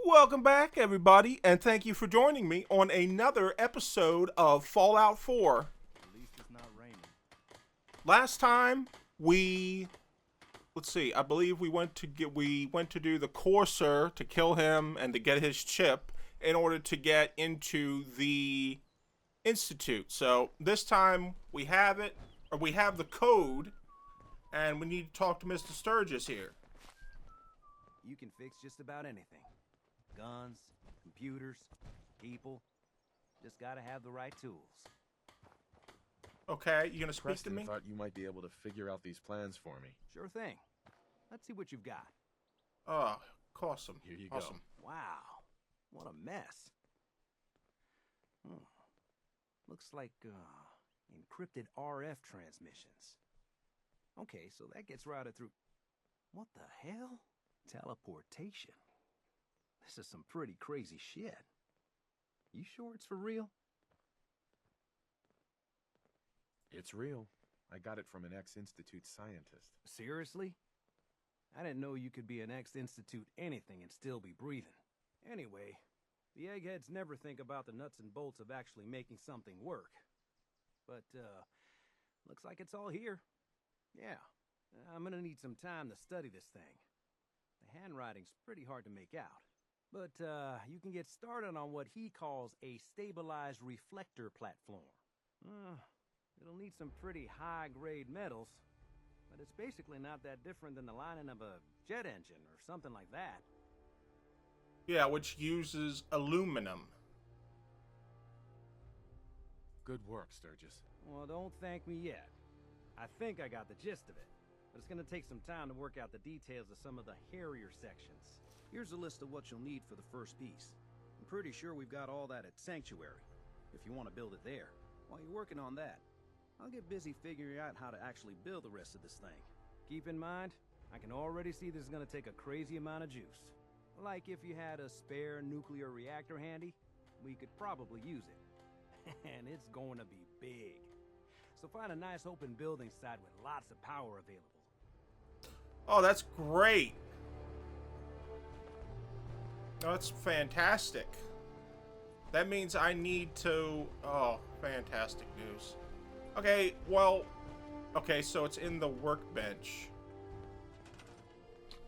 Welcome back, everybody, and thank you for joining me on another episode of Fallout 4. At least it's not raining. Last time I believe we went to do the Courser to kill him and to get his chip in order to get into the Institute. So this time we have the code, and we need to talk to Mr. Sturgis here. You can fix just about anything. Guns, computers, people. Just gotta have the right tools. Okay, you gonna speak Preston to me? thought you might be able to figure out these plans for me. Sure thing. Let's see what you've got. Oh, awesome. Here you awesome. go. Wow. What a mess. Looks like, encrypted RF transmissions. Okay, so that gets routed through... What the hell? Teleportation. This is some pretty crazy shit. You sure it's for real? It's real. I got it from an ex-Institute scientist. Seriously? I didn't know you could be an ex-Institute anything and still be breathing. Anyway, the eggheads never think about the nuts and bolts of actually making something work. But, looks like it's all here. Yeah, I'm gonna need some time to study this thing. The handwriting's pretty hard to make out. But, you can get started on what he calls a stabilized reflector platform. It'll need some pretty high-grade metals, but it's basically not that different than the lining of a jet engine or something like that. Yeah, which uses aluminum. Good work, Sturgis. Well, don't thank me yet. I think I got the gist of it, but it's gonna take some time to work out the details of some of the hairier sections. Here's a list of what you'll need for the first piece. I'm pretty sure we've got all that at Sanctuary, if you want to build it there. While you're working on that, I'll get busy figuring out how to actually build the rest of this thing. Keep in mind, I can already see this is gonna take a crazy amount of juice. Like if you had a spare nuclear reactor handy, we could probably use it. And it's going to be big. So find a nice open building site with lots of power available. Oh, that's great. Oh, that's fantastic. That means I need to... Oh, fantastic news. Okay, well... Okay, so it's in the workbench.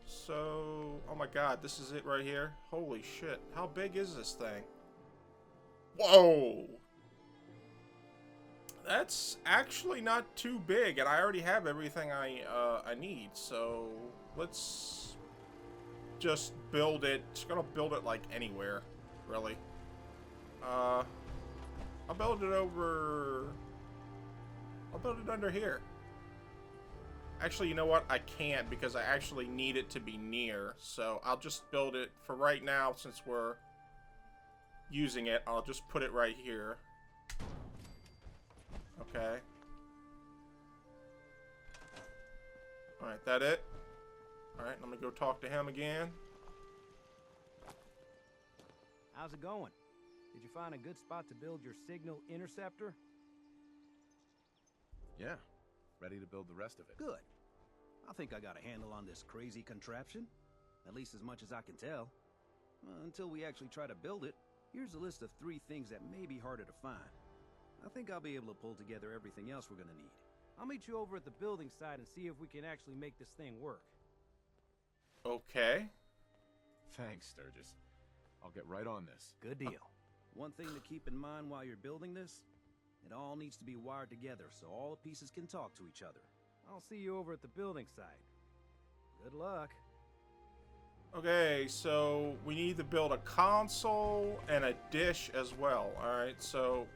So... Oh my god, this is it right here? Holy shit. How big is this thing? Whoa! That's actually not too big, and I already have everything I need, so... Let's... just build it. Just gonna build it like anywhere, really. I'll build it over... I'll build it under here. Actually, you know what? I can't because I actually need it to be near. So I'll just build it for right now since we're using it. I'll just put it right here. Okay. Alright, that it? Alright, let me go talk to him again. How's it going? Did you find a good spot to build your signal interceptor? Yeah, ready to build the rest of it. Good. I think I got a handle on this crazy contraption. At least as much as I can tell. Until we actually try to build it, here's a list of 3 things that may be harder to find. I think I'll be able to pull together everything else we're gonna need. I'll meet you over at the building site and see if we can actually make this thing work. Okay. Thanks, Sturgis. I'll get right on this. Good deal. One thing to keep in mind while you're building this, it all needs to be wired together so all the pieces can talk to each other. I'll see you over at the building site. Good luck. Okay, so we need to build a console and a dish as well. Alright, so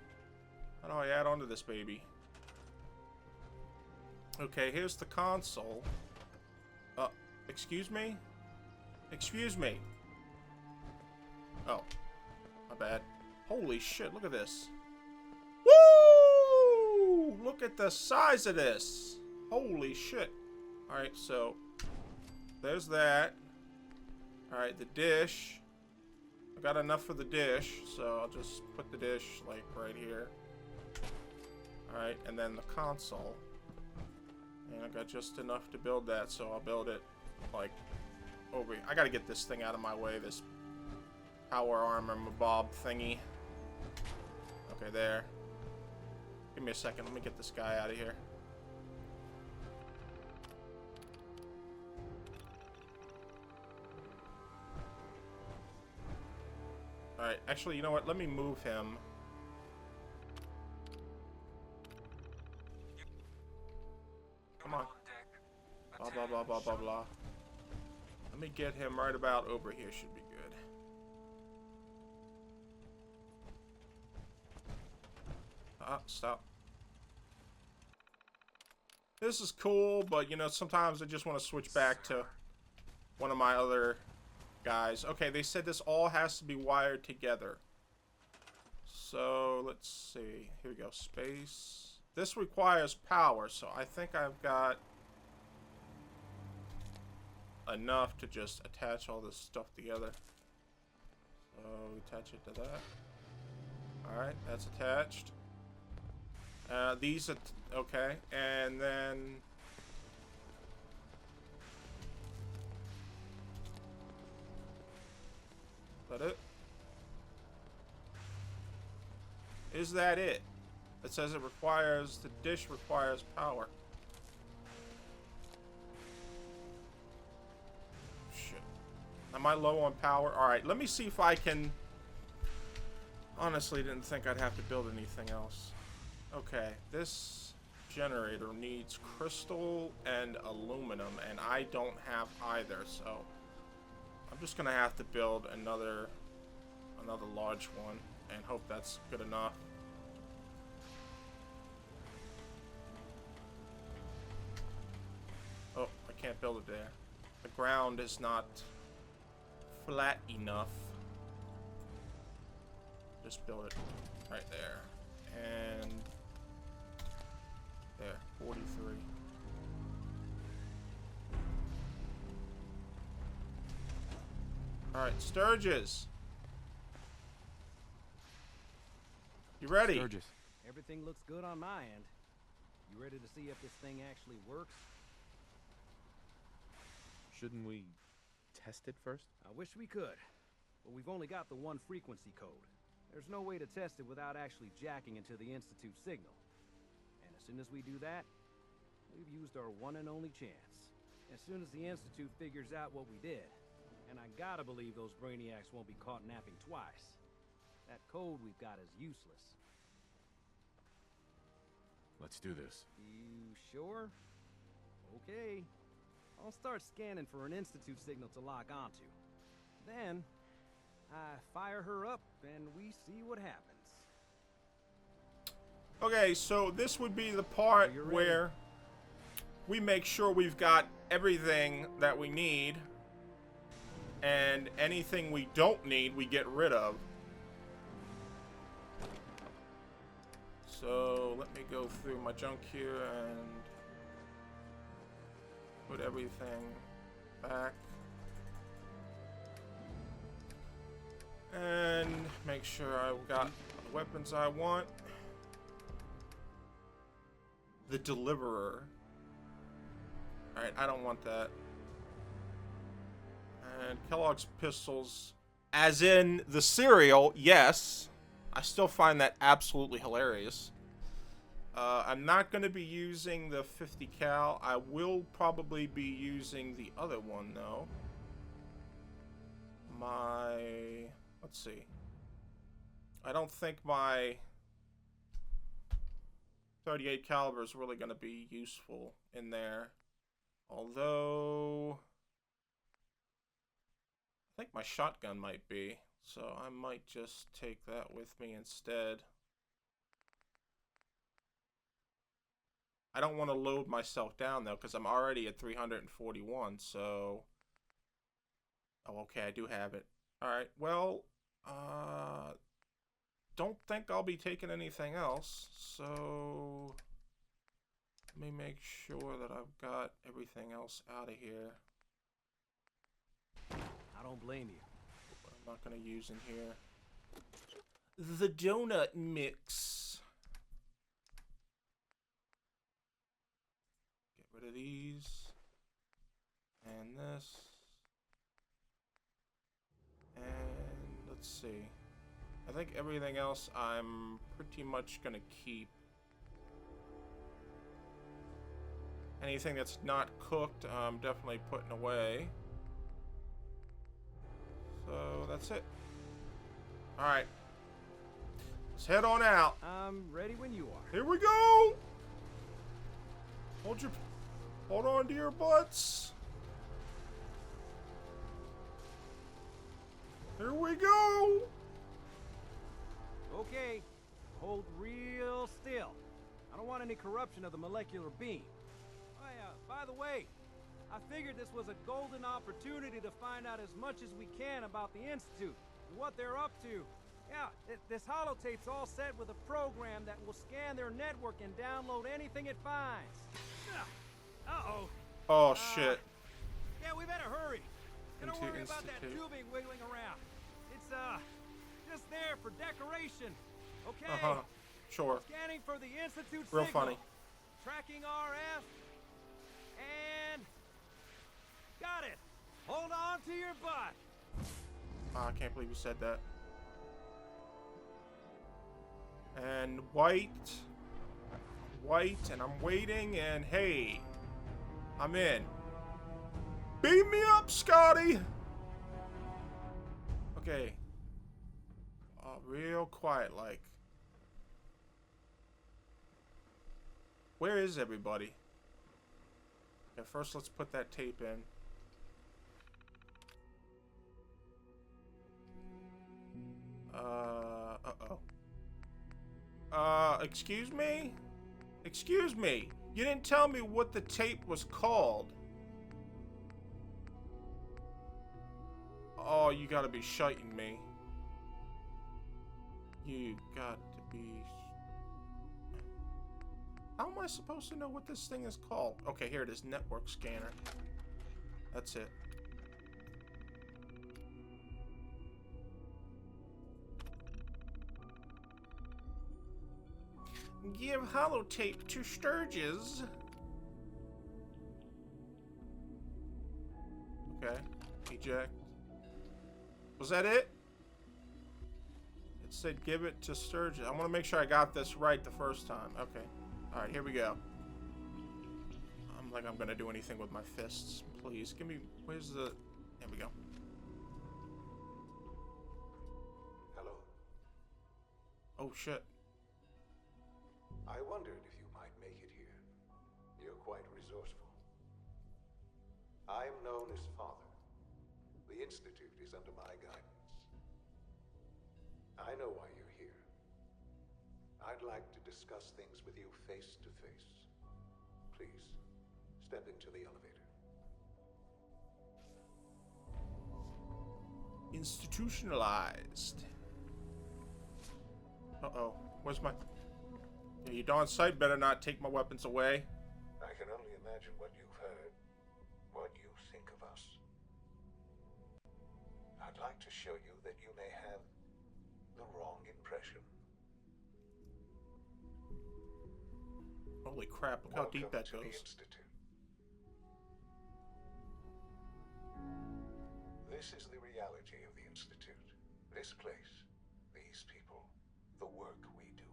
how do I add onto this baby? Okay, here's the console. Excuse me? Excuse me. Oh, my bad. Holy shit, look at this. Woo! Look at the size of this. Holy shit. Alright, so there's that. Alright, the dish. I got enough for the dish, so I'll just put the dish like right here. Alright, and then the console. And I got just enough to build that, so I'll build it like over here. I gotta get this thing out of my way, this power armor bob thingy. Okay, there. Give me a second. Let me get this guy out of here. Alright, actually, you know what? Let me move him. Come on. Blah, blah, blah, blah, blah, blah. Let me get him right about over here. Should be good. Stop. This is cool, but, you know, sometimes I just want to switch back to one of my other guys. Okay, they said this all has to be wired together. So, let's see. Here we go. Space. This requires power, so I think I've got enough to just attach all this stuff together. So, attach it to that. Alright, that's attached. These are... okay, and then... is that it? Is that it? It says it requires... the dish requires power. Shit. Am I low on power? Alright, let me see if I can... honestly didn't think I'd have to build anything else. Okay, this generator needs crystal and aluminum, and I don't have either, so I'm just gonna have to build another large one and hope that's good enough. Oh, I can't build it there. The ground is not flat enough. Just build it right there. And there, 43. Alright, Sturgis. You ready? Sturgis. Everything looks good on my end. You ready to see if this thing actually works? Shouldn't we test it first? I wish we could, but we've only got the one frequency code. There's no way to test it without actually jacking into the Institute signal. And as soon as we do that, we've used our one and only chance. As soon as the Institute figures out what we did, and I gotta believe those brainiacs won't be caught napping twice, that code we've got is useless. Let's do this. You sure? Okay. I'll start scanning for an Institute signal to lock onto. Then, I fire her up and we see what happens. Okay, so this would be the part where we make sure we've got everything that we need, and anything we don't need, we get rid of. So let me go through my junk here and put everything back. And make sure I've got the weapons I want. The Deliverer. Alright, I don't want that. And Kellogg's pistols, as in the cereal, yes. I still find that absolutely hilarious. I'm not going to be using the 50 cal. I will probably be using the other one, though. Let's see. I don't think my 38 caliber is really going to be useful in there. Although, I think my shotgun might be. So I might just take that with me instead. I don't want to load myself down, though, because I'm already at 341, so... Oh, okay, I do have it. Alright, well, don't think I'll be taking anything else, so... Let me make sure that I've got everything else out of here. I don't blame you. What I'm not going to use in here. The donut mix. Get rid of these. And this. And let's see. I think everything else I'm pretty much gonna keep. Anything that's not cooked, I'm definitely putting away. So that's it. Alright. Let's head on out. I'm ready when you are. Here we go! Hold on to your butts. Here we go! Okay, hold real still. I don't want any corruption of the molecular beam. Oh yeah, by the way, I figured this was a golden opportunity to find out as much as we can about the Institute and what they're up to. Yeah, this holotape's all set with a program that will scan their network and download anything it finds. Uh-oh. Oh, shit. Yeah, we better hurry. Don't Into worry about that Institute. tubing wiggling around. It's, just there for decoration. Okay. Uh-huh. Sure. Scanning for the Institute Real signal. funny. Tracking RF. And... got it. Hold on to your butt. Oh, I can't believe you said that. And white, and I'm waiting, and hey, I'm in. Beam me up, Scotty! Okay. Real quiet, like. Where is everybody? Okay, first let's put that tape in. Uh-oh. Excuse me? Excuse me. You didn't tell me what the tape was called. Oh, you gotta be shiting me. You got to be... How am I supposed to know what this thing is called? Okay, here it is. Network scanner. That's it. Give holotape to Sturges. Okay. Eject. Was that it? It said give it to Sturges. I want to make sure I got this right the first time. Okay. Alright, here we go. I'm like I'm gonna do anything with my fists. Please, give me... Where's the... There we go. Hello. Oh, shit. I wondered if you might make it here. You're quite resourceful. I'm known as Father. The Institute is under my guidance. I know why you're here. I'd like to discuss things with you face to face. Please, step into the elevator. Institutionalized. Uh-oh. Where's my... Yeah, you darn sight better not take my weapons away. I can only imagine what you've heard, what you think of us. I'd like to show you that you may have the wrong impression. Holy crap, look how deep that Welcome to the goes. Institute. This is the reality of the Institute. This place, these people, the work we do.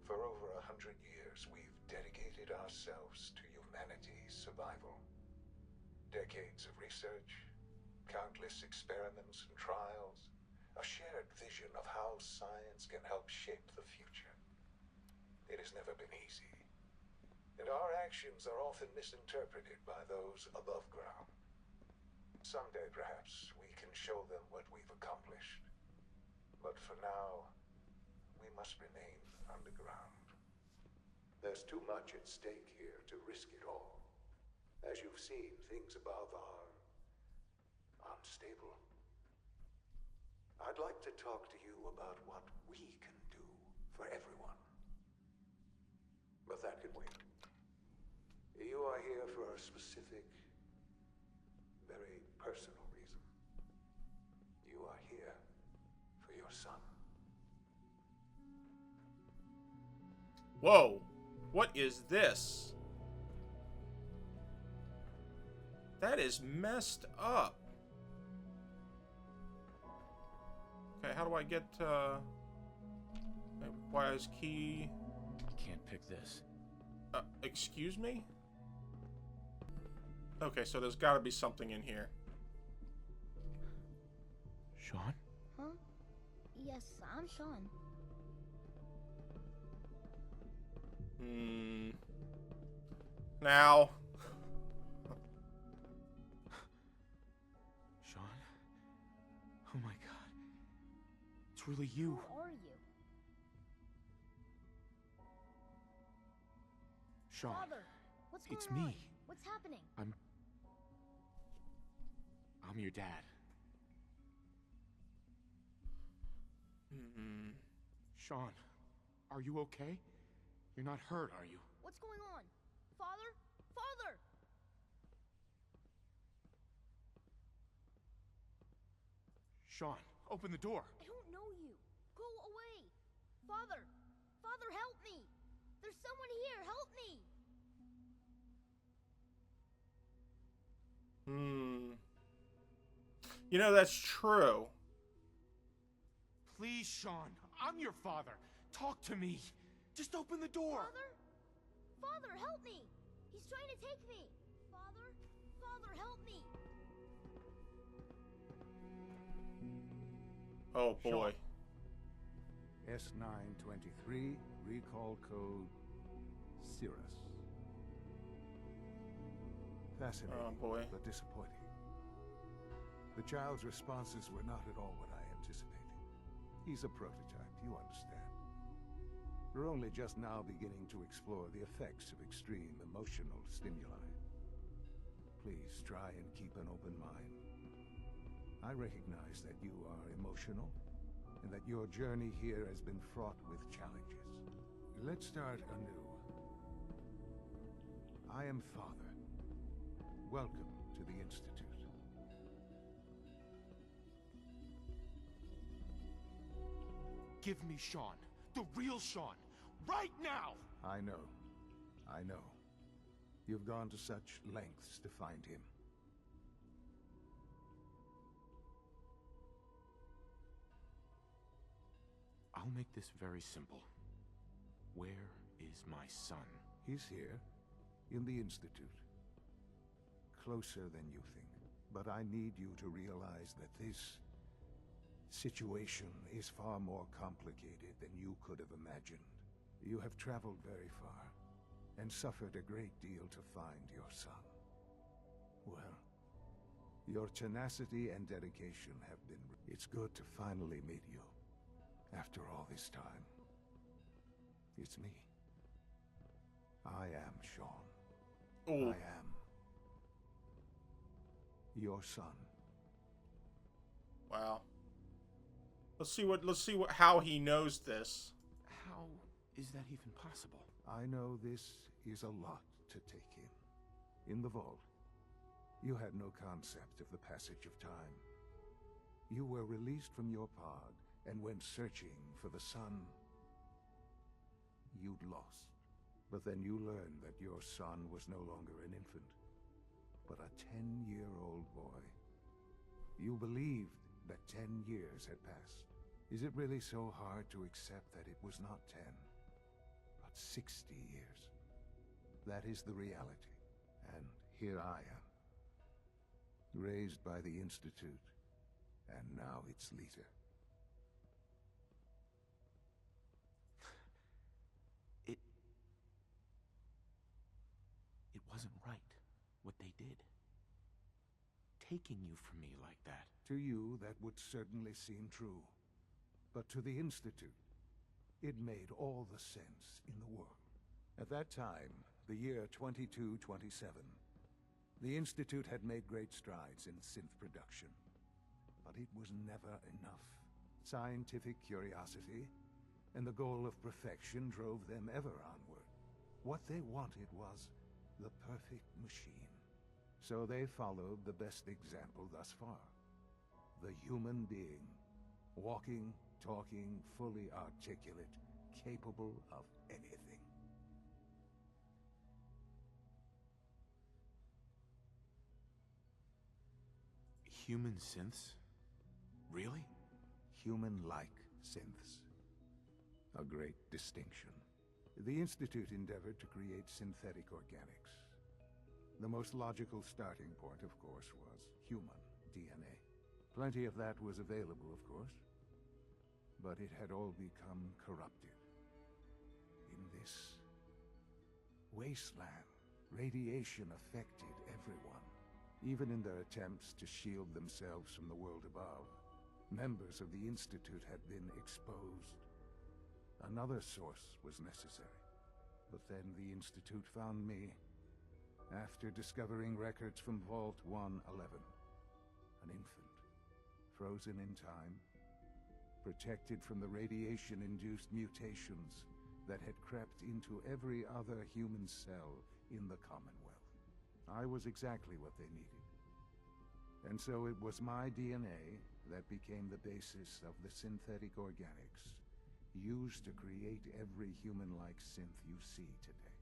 For over 100 years, we've dedicated ourselves to humanity's survival. Decades of research, countless experiments and trials, a shared vision of how science can help shape the future. It has never been easy, and our actions are often misinterpreted by those above ground. Someday, perhaps, we can show them what we've accomplished. But for now, we must remain underground. There's too much at stake here to risk it all. As you've seen, things above are unstable. I'd like to talk to you about what we can do for everyone. But that can wait. You are here for a specific, very personal reason. You are here for your son. Whoa! What is this? That is messed up. Okay, how do I get, it requires key... I can't pick this. Excuse me? Okay, so there's gotta be something in here. Sean? Huh? Yes, I'm Sean. Now... Sean? Oh my god. It's really you. Who are you? Sean. Father, what's going It's on? me. What's happening? I'm your dad. Sean, are you okay? You're not hurt, are you? What's going on? Father? Father! Sean, open the door. I don't know you. Go away. Father! Father, help me! There's someone here. Help me! You know, that's true. Please, Sean. I'm your father. Talk to me. Just open the door. Father? Father, help me! He's trying to take me! Father? Father, help me! Oh boy. S923, recall code Cirrus. Fascinating, Oh boy. but disappointing. The child's responses were not at all what I anticipated. He's a prototype, you understand. We're only just now beginning to explore the effects of extreme emotional stimuli. Please try and keep an open mind. I recognize that you are emotional, and that your journey here has been fraught with challenges. Let's start anew. I am Father. Welcome to the Institute. Give me Sean. The real Sean. Right now! I know. I know. You've gone to such lengths to find him. I'll make this very simple. Where is my son? He's here, in the Institute. Closer than you think. But I need you to realize that this situation is far more complicated than you could have imagined. You have traveled very far, and suffered a great deal to find your son. Well, your tenacity and dedication have been... It's good to finally meet you, after all this time. It's me. I am Sean. Oh. I am your son. Wow. Let's see how he knows this. How is that even possible? I know this is a lot to take in. In the vault, you had no concept of the passage of time. You were released from your pod and went searching for the son you'd lost. But then you learned that your son was no longer an infant, but a 10-year-old boy. You believed that 10 years had passed. Is it really so hard to accept that it was not 10, but 60 years? That is the reality. And here I am, raised by the Institute, and now its leader. It wasn't right, what they did. Taking you from me like that. To you, that would certainly seem true. But to the Institute, it made all the sense in the world. At that time, the year 2227, the Institute had made great strides in synth production. But it was never enough. Scientific curiosity and the goal of perfection drove them ever onward. What they wanted was the perfect machine. So they followed the best example thus far. The human being. Walking, talking, fully articulate, capable of anything. Human synths? Really? human-like synths. A great distinction. The Institute endeavored to create synthetic organics. The most logical starting point, of course, was human DNA. Plenty of that was available, of course, but it had all become corrupted. In this wasteland, radiation affected everyone. Even in their attempts to shield themselves from the world above, members of the Institute had been exposed. Another source was necessary. But then the Institute found me, after discovering records from Vault 111. An infant, frozen in time, protected from the radiation-induced mutations that had crept into every other human cell in the Commonwealth. I was exactly what they needed. And so it was my DNA that became the basis of the synthetic organics used to create every human-like synth you see today.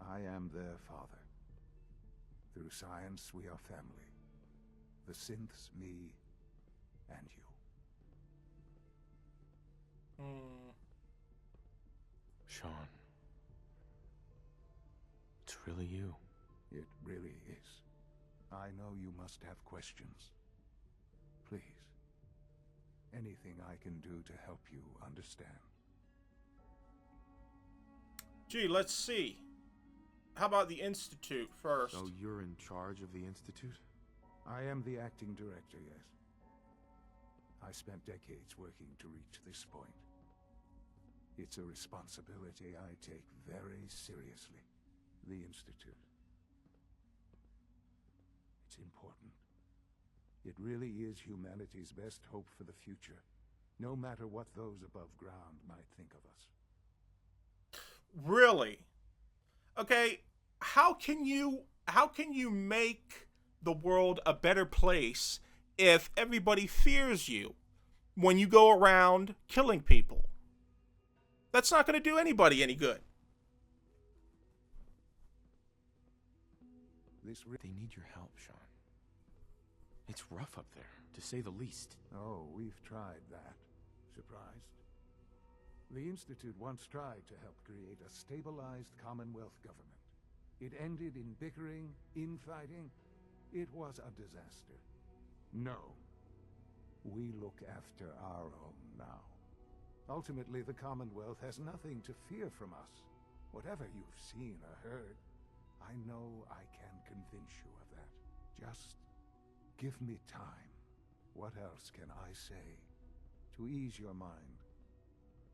I am their father. Through science, we are family. The synths, me, and you. Sean. It's really you. It really is. I know you must have questions. Please. Anything I can do to help you understand. Gee, let's see. How about the Institute first? So you're in charge of the Institute? I am the acting director, yes. I spent decades working to reach this point. It's a responsibility I take very seriously. The Institute. It's important. It really is humanity's best hope for the future, no matter what those above ground might think of us. Really? Okay, how can you make the world a better place if everybody fears you when you go around killing people? That's not going to do anybody any good. They need your help, Sean. It's rough up there, to say the least. Oh, we've tried that. Surprised? The Institute once tried to help create a stabilized Commonwealth government. It ended in bickering, infighting. It was a disaster. No. We look after our own now. Ultimately, the Commonwealth has nothing to fear from us. Whatever you've seen or heard, I know I can convince you of that. Just give me time. What else can I say to ease your mind?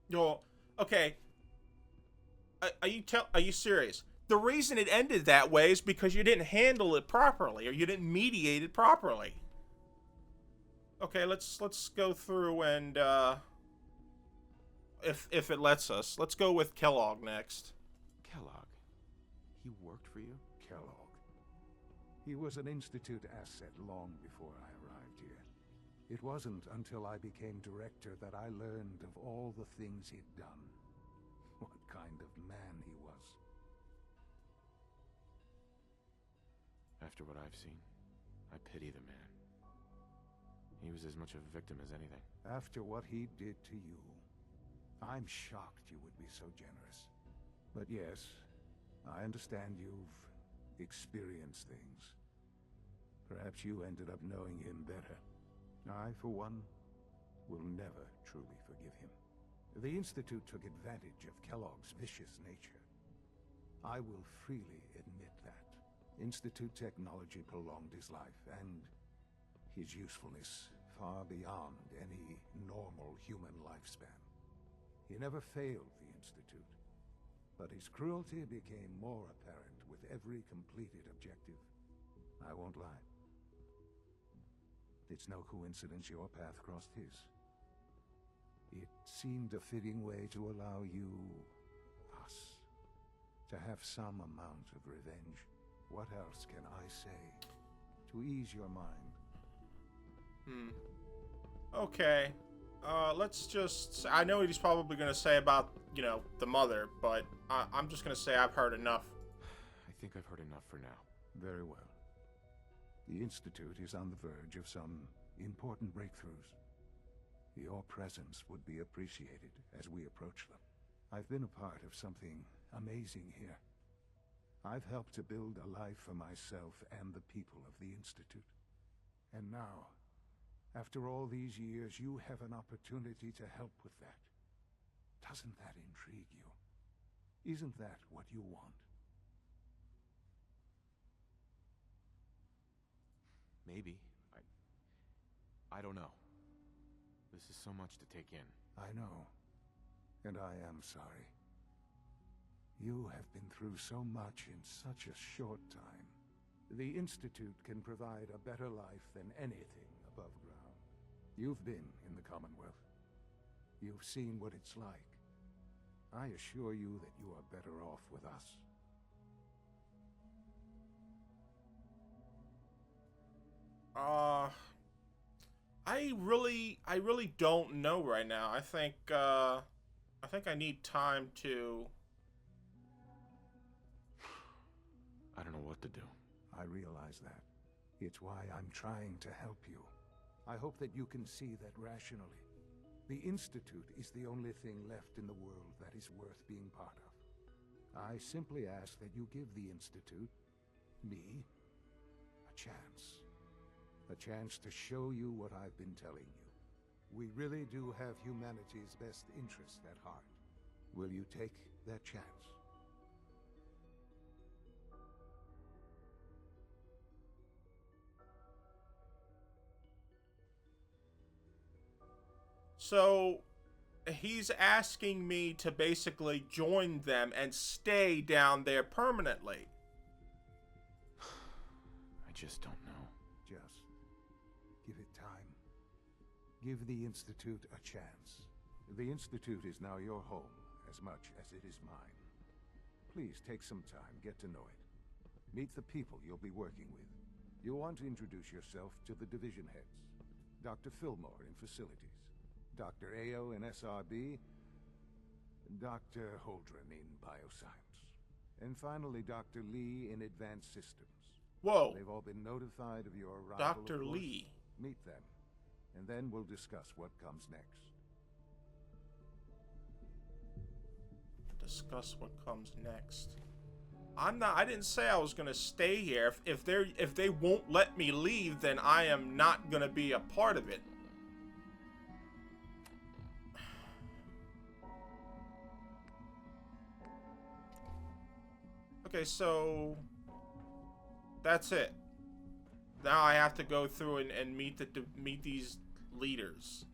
Yo, okay. Are you serious? The reason it ended that way is because you didn't handle it properly, or you didn't mediate it properly. Okay, let's go through and if it lets us, let's go with Kellogg next. Kellogg? He worked for you? Kellogg. He was an Institute asset long before I arrived here. It wasn't until I became director that I learned of all the things he'd done. What kind of man he was. After what I've seen, I pity the man. He was as much a victim as anything. After what he did to you, I'm shocked you would be so generous. But yes, I understand you've experienced things. Perhaps you ended up knowing him better. I, for one, will never truly forgive him. The Institute took advantage of Kellogg's vicious nature. I will freely admit that. Institute technology prolonged his life, and his usefulness far beyond any normal human lifespan. He never failed the Institute, but his cruelty became more apparent with every completed objective. I won't lie. It's no coincidence your path crossed his. It seemed a fitting way to allow you, us, to have some amount of revenge. What else can I say to ease your mind? Okay. Let's just... I know what he's probably going to say about, the mother, but I'm just going to say I've heard enough. I think I've heard enough for now. Very well. The Institute is on the verge of some important breakthroughs. Your presence would be appreciated as we approach them. I've been a part of something amazing here. I've helped to build a life for myself and the people of the Institute. And now, after all these years, you have an opportunity to help with that. Doesn't that intrigue you? Isn't that what you want? Maybe. I don't know. This is so much to take in. I know. And I am sorry. You have been through so much in such a short time. The Institute can provide a better life than anything above ground. You've been in the Commonwealth. You've seen what it's like. I assure you that you are better off with us. I really don't know right now. I think I need time to... I don't know what to do. I realize that. It's why I'm trying to help you. I hope that you can see that rationally. The Institute is the only thing left in the world that is worth being part of. I simply ask that you give the Institute, me, a chance. A chance to show you what I've been telling you. We really do have humanity's best interest at heart. Will you take that chance? So, he's asking me to basically join them and stay down there permanently. I just don't know. Just give it time. Give the Institute a chance. The Institute is now your home as much as it is mine. Please take some time, get to know it. Meet the people you'll be working with. You'll want to introduce yourself to the division heads. Dr. Fillmore in Facilities, Dr. Ayo in SRB, Dr. Holdren in Bioscience, and finally Dr. Lee in Advanced Systems. Whoa. They've all been notified of your arrival. Dr. of course. Lee. Meet them, and then we'll discuss what comes next. Discuss what comes next. I didn't say I was gonna stay here. If they won't let me leave, then I am not gonna be a part of it. Okay, so that's it. Now I have to go through and meet these leaders.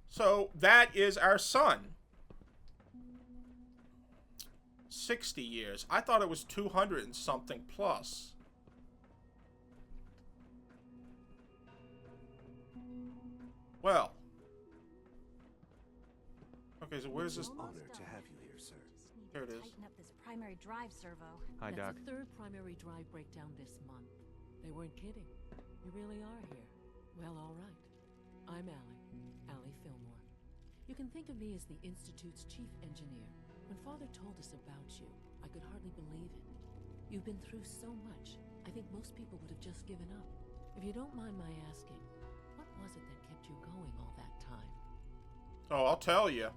So that is our son. 60 years. I thought it was 200 and something plus. Well. Okay, so where's this? Honor to have you here, sir. Here it is. Tighten up this primary drive servo. Hi, Doc. That's the third primary drive breakdown this month. They weren't kidding. You really are here. Well, all right. I'm Allie Fillmore. You can think of me as the Institute's chief engineer. When Father told us about you, I could hardly believe it. You've been through so much, I think most people would have just given up. If you don't mind my asking, what was it that kept you going all that time? Oh, I'll tell you.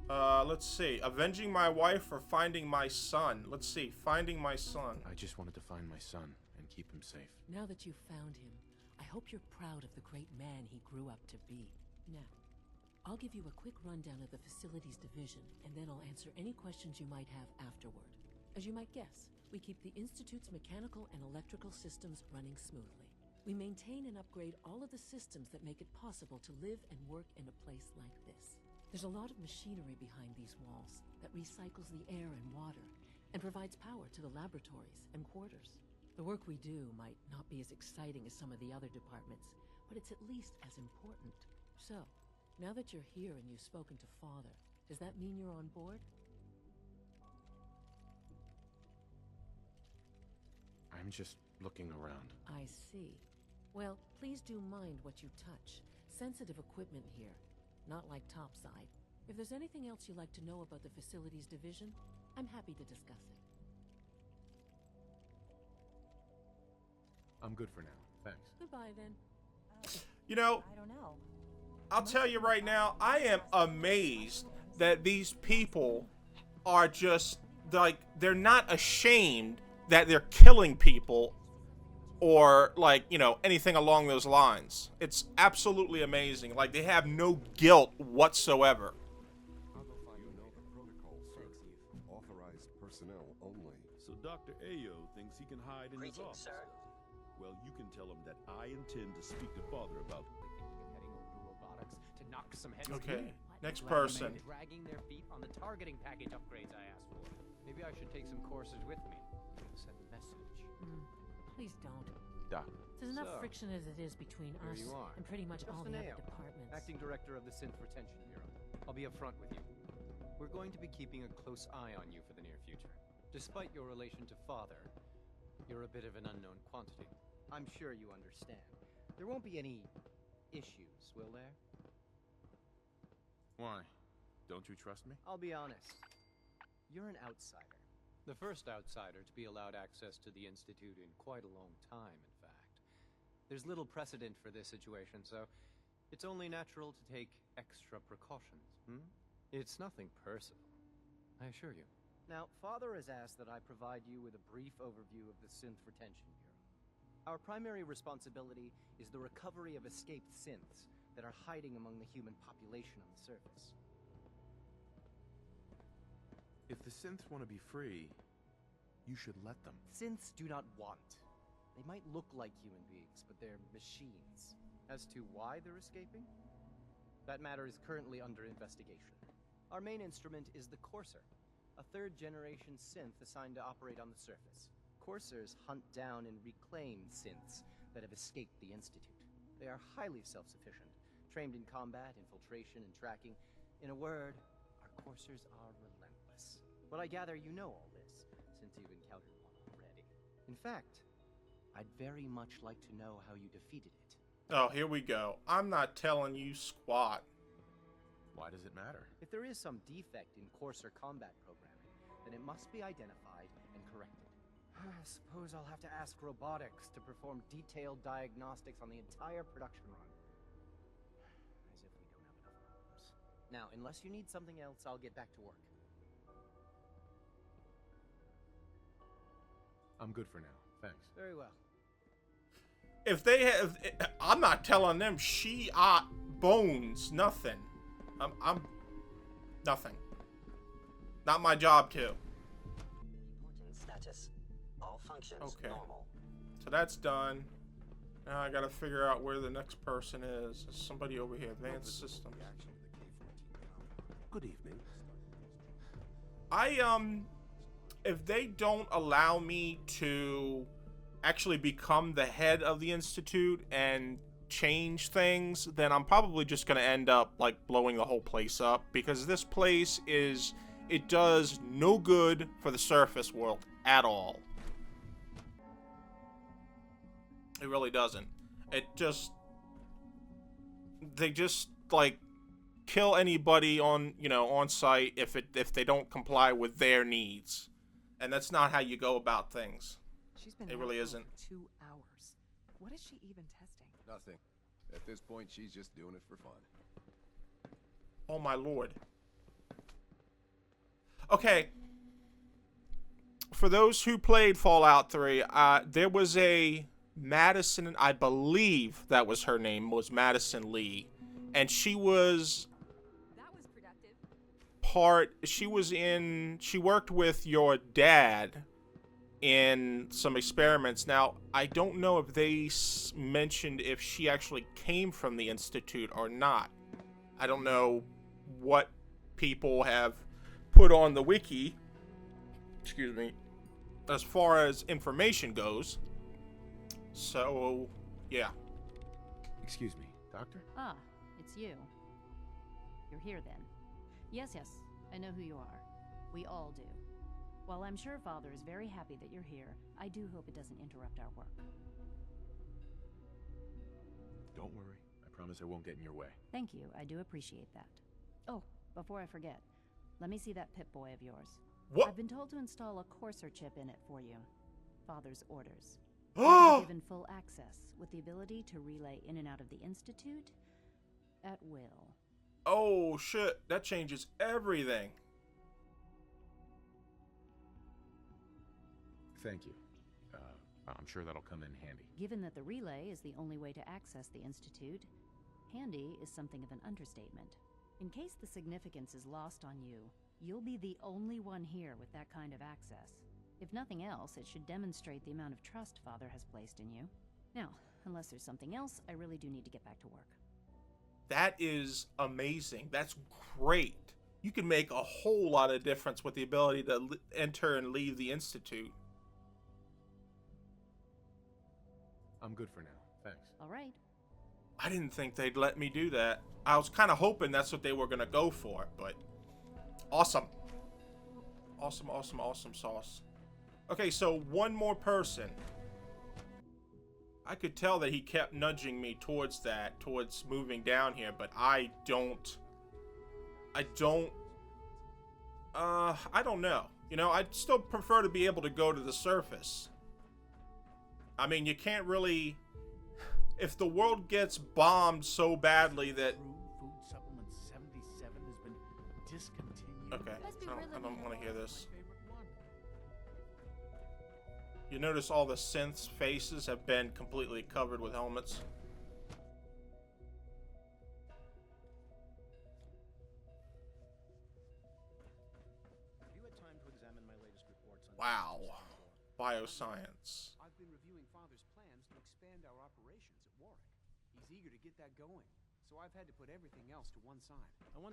Let's see. Avenging my wife or finding my son. Let's see. Finding my son. I just wanted to find my son and keep him safe. Now that you've found him, I hope you're proud of the great man he grew up to be. Now, I'll give you a quick rundown of the Facilities Division, and then I'll answer any questions you might have afterward. As you might guess, we keep the Institute's mechanical and electrical systems running smoothly. We maintain and upgrade all of the systems that make it possible to live and work in a place like this. There's a lot of machinery behind these walls that recycles the air and water and provides power to the laboratories and quarters. The work we do might not be as exciting as some of the other departments, but it's at least as important. So, now that you're here and you've spoken to Father, does that mean you're on board? I'm just looking around. I see. Well, please do mind what you touch. Sensitive equipment here. not like topside. If there's anything else you'd like to know about the facilities division, I'm happy to discuss it. I'm good for now. Thanks. Goodbye, then. You know, I don't know. I'll tell you right now, I am amazed that these people are just, like, they're not ashamed that they're killing people or, like, you know, anything along those lines. It's absolutely amazing. Like, they have no guilt whatsoever. You know the protocol, sir. Authorized personnel only. So Dr. Ayo thinks he can hide in his office. Sir. Well, you can tell him that I intend to speak to Father about Heading over to robotics to knock some heads. Okay, next Glad person. they made dragging their feet on the targeting package upgrades I asked for. Maybe I should take some courses with me. Send a message. Please don't. Doc. There's enough So, friction as it is between here us you are. and pretty much all What's the the other name? departments. Acting Director of the Synth Retention Bureau. I'll be upfront with you. We're going to be keeping a close eye on you for the near future. Despite your relation to Father, you're a bit of an unknown quantity. I'm sure you understand. There won't be any issues, will there? Why? Don't you trust me? I'll be honest. You're an outsider. The first outsider to be allowed access to the Institute in quite a long time, in fact. There's little precedent for this situation, so it's only natural to take extra precautions, It's nothing personal, I assure you. Now, Father has asked that I provide you with a brief overview of the Synth Retention Bureau. Our primary responsibility is the recovery of escaped synths that are hiding among the human population on the surface. If the synths want to be free, you should let them. Synths do not want. They might look like human beings, but they're machines. As to why they're escaping? That matter is currently under investigation. Our main instrument is the Courser, a third-generation synth assigned to operate on the surface. Coursers hunt down and reclaim synths that have escaped the Institute. They are highly self-sufficient, trained in combat, infiltration, and tracking. In a word, our Coursers are relentless. But I gather you know all this, since you've encountered one already. In fact, I'd very much like to know how you defeated it. Oh, here we go. I'm not telling you squat. Why does it matter? If there is some defect in Courser combat programming, then it must be identified and corrected. I suppose I'll have to ask robotics to perform detailed diagnostics on the entire production run. As if we don't have enough problems. Now, unless you need something else, I'll get back to work. I'm good for now. Thanks. Very well. If they have, I'm not telling them bones, nothing. I'm nothing. Not my job too. Reporting status. All functions normal. So that's done. Now I gotta figure out where the next person is. There's somebody over here. Advanced systems. Good evening. If they don't allow me to actually become the head of the Institute and change things, then I'm probably just gonna end up like blowing the whole place up, because this place it does no good for the surface world at all. It really doesn't. They just like kill anybody on site if they don't comply with their needs. And that's not how you go about things. She's been It really isn't. For 2 hours. What is she even testing? Nothing. At this point, she's just doing it for fun. Oh my lord. Okay. For those who played Fallout 3, there was a Madison, I believe that was her name, was Madison Lee. And she was she worked with your dad in some experiments. Now, I don't know if they mentioned if she actually came from the Institute or not. I don't know what people have put on the wiki, excuse me, as far as information goes. So, yeah. Excuse me, Doctor? Ah, it's you. You're here then. Yes, I know who you are. We all do. While I'm sure Father is very happy that you're here, I do hope it doesn't interrupt our work. Don't worry. I promise I won't get in your way. Thank you, I do appreciate that. Oh, before I forget, let me see that Pip-Boy of yours. What? I've been told to install a Courser chip in it for you. Father's orders. You're to be given full access, with the ability to relay in and out of the Institute at will. Oh, shit. That changes everything. Thank you. I'm sure that'll come in handy. Given that the relay is the only way to access the Institute, handy is something of an understatement. In case the significance is lost on you, you'll be the only one here with that kind of access. If nothing else, it should demonstrate the amount of trust Father has placed in you. Now, unless there's something else, I really do need to get back to work. That is amazing. That's great. You can make a whole lot of difference with the ability to enter and leave the Institute. I'm good for now. Thanks. All right. I didn't think they'd let me do that. I was kind of hoping that's what they were going to go for, but awesome. Awesome, awesome, awesome sauce. Okay, so one more person. I could tell that he kept nudging me towards that, towards moving down here, but I don't know. You know, I'd still prefer to be able to go to the surface. I mean, you can't really... If the world gets bombed so badly that... Food supplement 77 has been discontinued. Okay, I don't want to hear this. You notice all the synths' faces have been completely covered with helmets. Have you had time to examine my latest reports on... Wow. Bioscience. I've been reviewing Father's plans to expand our operations at Warwick. He's eager to get that going, so I've had to put everything else to one side.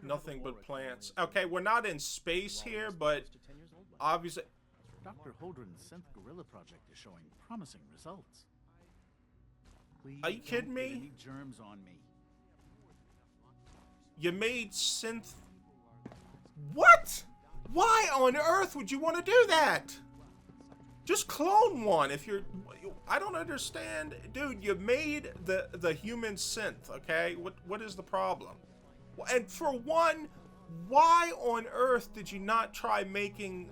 Nothing but plants. Okay, we're not in space here, but obviously... Dr. Holdren's synth gorilla project is showing promising results. Please Are you kidding don't get me? any germs on me. You made synth... What? Why on earth would you want to do that? Just clone one if you're... I don't understand. Dude, you made the human synth, okay? What is the problem? And for one, why on earth did you not try making...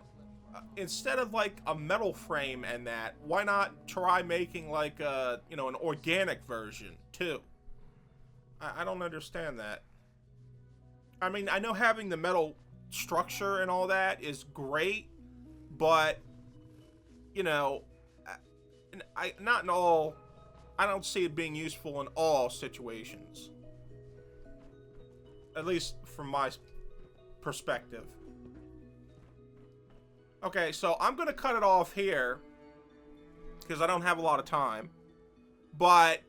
instead of like a metal frame and that, why not try making like a, you know, an organic version too? I don't understand that. I mean, I know having the metal structure and all that is great, but you know, I don't see it being useful in all situations. At least from my perspective. Okay, so I'm going to cut it off here because I don't have a lot of time. But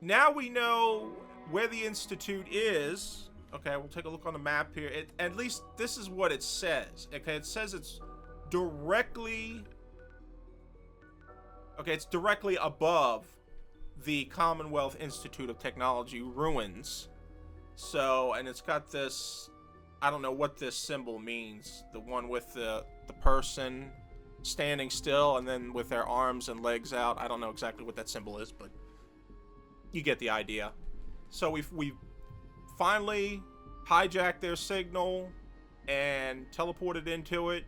now we know where the Institute is. Okay, we'll take a look on the map here. At least this is what it says. Okay, it says it's directly... Okay, it's directly above the Commonwealth Institute of Technology ruins. So, and it's got this... I don't know what this symbol means. The one with the person standing still and then with their arms and legs out. I don't know exactly what that symbol is, but you get the idea. So we've finally hijacked their signal and teleported into it.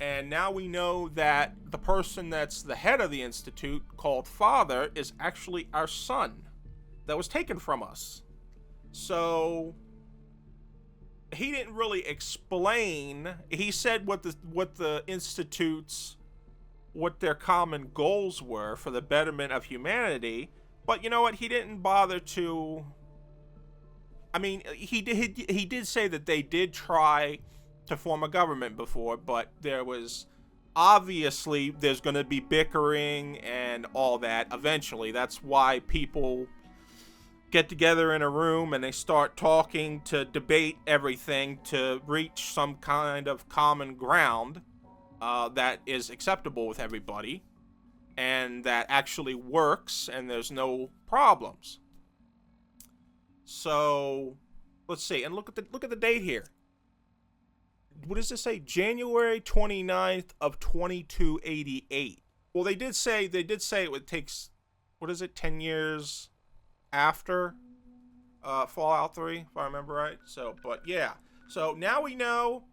And now we know that the person that's the head of the Institute, called Father, is actually our son that was taken from us. So... he didn't really explain. He said what the Institute's, what their common goals were for the betterment of humanity. But you know what? He didn't bother to... I mean, he did say that they did try to form a government before, but there was... obviously, there's going to be bickering and all that eventually. That's why people... get together in a room and they start talking to debate everything to reach some kind of common ground that is acceptable with everybody and that actually works and there's no problems. So let's see, and look at the date here. What does this say? January 29th of 2288. Well, they did say it would take, what is it, 10 years after Fallout 3, if I remember right. So, but yeah. So now we know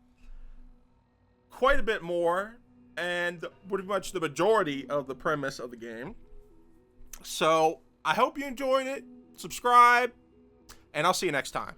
quite a bit more, and pretty much the majority of the premise of the game. So I hope you enjoyed it. Subscribe, and I'll see you next time.